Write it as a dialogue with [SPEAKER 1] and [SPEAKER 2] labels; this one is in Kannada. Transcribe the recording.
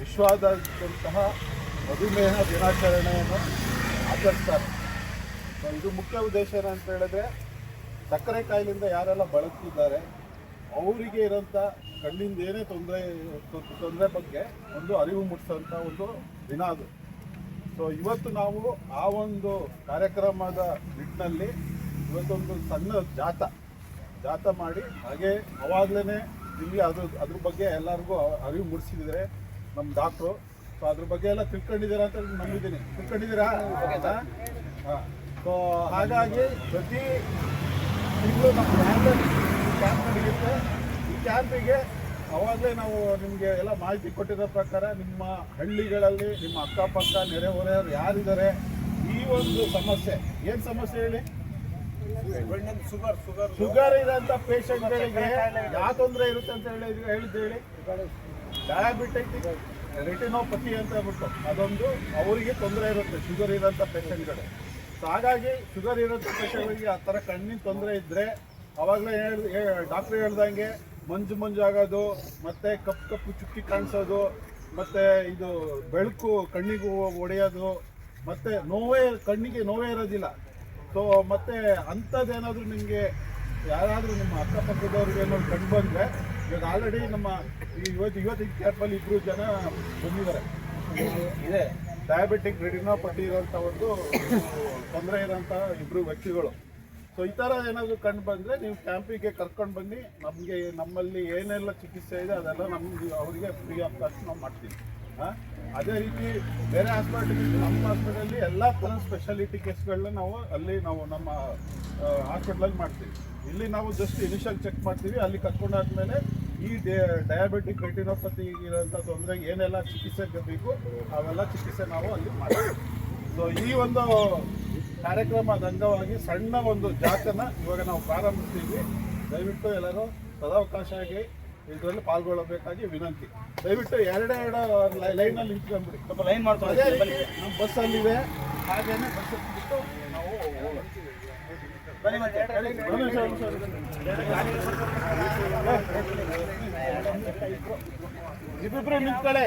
[SPEAKER 1] ವಿಶ್ವಾದ್ಯಂತಹ ಮಧುಮೇಹ ದಿನಾಚರಣೆಯನ್ನು ಆಚರಿಸ್ತಾರೆ. ಸೊ ಇದು ಮುಖ್ಯ ಉದ್ದೇಶ ಏನಂತ ಹೇಳಿದ್ರೆ, ಸಕ್ಕರೆ ಕಾಯಿಲೆಯಿಂದ ಯಾರೆಲ್ಲ ಬಳಲ್ತಿದ್ದಾರೆ ಅವರಿಗೆ ಇರೋಂಥ ಕಣ್ಣಿಂದ ಏನೇ ತೊಂದರೆ ಬಗ್ಗೆ ಒಂದು ಅರಿವು ಮೂಡಿಸೋಂಥ ಒಂದು ದಿನ ಅದು. ಸೊ ಇವತ್ತು ನಾವು ಆ ಒಂದು ಕಾರ್ಯಕ್ರಮದ ನಿಟ್ಟಿನಲ್ಲಿ ಇವತ್ತೊಂದು ಸಣ್ಣ ಜಾತ ಮಾಡಿ, ಹಾಗೆ ಅವಾಗಲೇ ನಿಮಗೆ ಅದ್ರ ಬಗ್ಗೆ ಎಲ್ಲರಿಗೂ ಅರಿವು ಮೂಡಿಸಿದ್ರೆ ನಮ್ಮ ಡಾಕ್ಟ್ರು. ಸೊ ಅದ್ರ ಬಗ್ಗೆ ಎಲ್ಲ ತಿಳ್ಕೊಂಡಿದ್ದೀರಾ ಅಂತ ನಂಬಿದ್ದೀನಿ. ತಿಳ್ಕೊಂಡಿದ್ದೀರಾ? ಹಾಂ. ಸೊ ಹಾಗಾಗಿ ಪ್ರತಿ ತಿಂಗಳು ನಮ್ಮ ಕ್ಯಾಂಪ್ ನಡೆಯುತ್ತೆ. ಈ ಕ್ಯಾಂಪಿಗೆ ಅವಾಗಲೇ ನಾವು ನಿಮಗೆ ಎಲ್ಲ ಮಾಹಿತಿ ಕೊಟ್ಟಿರೋ ಪ್ರಕಾರ ನಿಮ್ಮ ಹಳ್ಳಿಗಳಲ್ಲಿ ನಿಮ್ಮ ಅಕ್ಕಪಕ್ಕ ನೆರೆಹೊರೆಯವರು ಯಾರಿದ್ದಾರೆ, ಈ ಒಂದು ಸಮಸ್ಯೆ ಏನು ಸಮಸ್ಯೆ ಹೇಳಿ? ಶುಗರ್ ಇರೋಂಥ ಪೇಷಂಟ್ಗಳಿಗೆ ಯಾವ ತೊಂದರೆ ಇರುತ್ತೆ ಅಂತ ಹೇಳಿದ್ದೇಳಿ? ಡಯಾಬಿಟಿಕ್ ರೆಟಿನೋಪತಿ ಅಂತ ಹೇಳ್ಬಿಟ್ಟು ಅದೊಂದು ಅವರಿಗೆ ತೊಂದರೆ ಇರುತ್ತೆ ಶುಗರ್ ಇರೋಂಥ ಪೇಷಂಟ್ಗಳು. ಸೊ ಹಾಗಾಗಿ ಶುಗರ್ ಇರೋಂಥ ಪೇಷಂಟ್ಗಳಿಗೆ ಆ ಥರ ಕಣ್ಣಿನ ತೊಂದರೆ ಇದ್ದರೆ ಅವಾಗಲೇ ಡಾಕ್ಟ್ರ್ ಹೇಳ್ದಂಗೆ ಮಂಜು ಆಗೋದು, ಮತ್ತು ಕಪ್ಪು ಚುಕ್ಕಿ ಕಾಣಿಸೋದು, ಮತ್ತು ಇದು ಬೆಳಕು ಕಣ್ಣಿಗೆ ಹೊಡೆಯೋದು, ಮತ್ತು ಕಣ್ಣಿಗೆ ನೋವೇ ಇರೋದಿಲ್ಲ. ಸೊ ಮತ್ತು ಅಂಥದ್ದೇನಾದರೂ ನಿಮಗೆ ಯಾರಾದರೂ ನಿಮ್ಮ ಅಕ್ಕಪಕ್ಕದವ್ರಿಗೆ ಏನಾದ್ರು ಕಂಡು ಬಂದರೆ, ಇವಾಗ ಆಲ್ರೆಡಿ ನಮ್ಮ ಇವತ್ತಿನ ಕ್ಯಾಂಪಲ್ಲಿ 2 ಜನ ಬಂದಿದ್ದಾರೆ. ಇದೆ ಡಯಾಬಿಟಿಕ್ ರೆಟಿನೋಪತಿ ಇರೋಂಥ ಒಂದು ತೊಂದರೆ ಇರೋಂಥ 2 ವ್ಯಕ್ತಿಗಳು. ಸೊ ಈ ಥರ ಏನಾದರೂ ಕಂಡು ಬಂದರೆ ನೀವು ಕ್ಯಾಂಪಿಗೆ ಕರ್ಕೊಂಡು ಬನ್ನಿ. ನಮ್ಮಲ್ಲಿ ಏನೆಲ್ಲ ಚಿಕಿತ್ಸೆ ಇದೆ ಅದೆಲ್ಲ ಅವರಿಗೆ ಫ್ರೀ ಆಫ್ ಕಾಸ್ಟ್ ನಾವು ಮಾಡ್ತೀವಿ. ಅದೇ ರೀತಿ ಬೇರೆ ಹಾಸ್ಪಿಟಲ್, ನಮ್ಮ ಹಾಸ್ಪಿಟಲಲ್ಲಿ ಎಲ್ಲ ಥರ ಸ್ಪೆಷಾಲಿಟಿ ಕೇಸ್ಗಳನ್ನ ನಾವು ನಮ್ಮ ಹಾಸ್ಪಿಟ್ಲಲ್ಲಿ ಮಾಡ್ತೀವಿ. ಇಲ್ಲಿ ನಾವು ಜಸ್ಟ್ ಇನಿಷಿಯಲ್ ಚೆಕ್ ಮಾಡ್ತೀವಿ. ಅಲ್ಲಿ ಕರ್ಕೊಂಡಾದ್ಮೇಲೆ ಈ ಡಯಾಬಿಟಿಕ್ ರೆಟಿನೋಪತಿ ಇರೋಂಥ ತೊಂದರೆಗೆ ಏನೆಲ್ಲ ಚಿಕಿತ್ಸೆ ಬೇಕು ಅವೆಲ್ಲ ಚಿಕಿತ್ಸೆ ನಾವು ಅಲ್ಲಿ ಮಾಡ್ತೀವಿ. ಸೊ ಈ ಒಂದು ಕಾರ್ಯಕ್ರಮದ ಅಂಗವಾಗಿ ಸಣ್ಣ ಒಂದು ಜಾತನ ಇವಾಗ ನಾವು ಪ್ರಾರಂಭಿಸ್ತೀವಿ. ದಯವಿಟ್ಟು ಎಲ್ಲರೂ ಸದಾವಕಾಶ ಆಗಿ ಇದರಲ್ಲಿ ಪಾಲ್ಗೊಳ್ಳಬೇಕಾಗಿ ವಿನಂತಿ. ದಯವಿಟ್ಟು ಎರಡೆರಡು ಲೈನಲ್ಲಿ ನಿಂತ್ಕೊಂಡ್ಬಿಡಿ. ಸ್ವಲ್ಪ ಲೈನ್ ಮಾಡ್ತಾರೆ. ಅದೇ ರೀತಿ ನಮ್ಮ ಬಸ್ಸಲ್ಲಿದೆ, ಹಾಗೇನೆ ಬಸ್ಸಲ್ಲಿ ಬಿಟ್ಟು ನಾವು ಹೋಗೋಣ. ಇಬ್ಬಿಬ್ರು ನಿಂತ್ಕೊಳ್ಳೆ.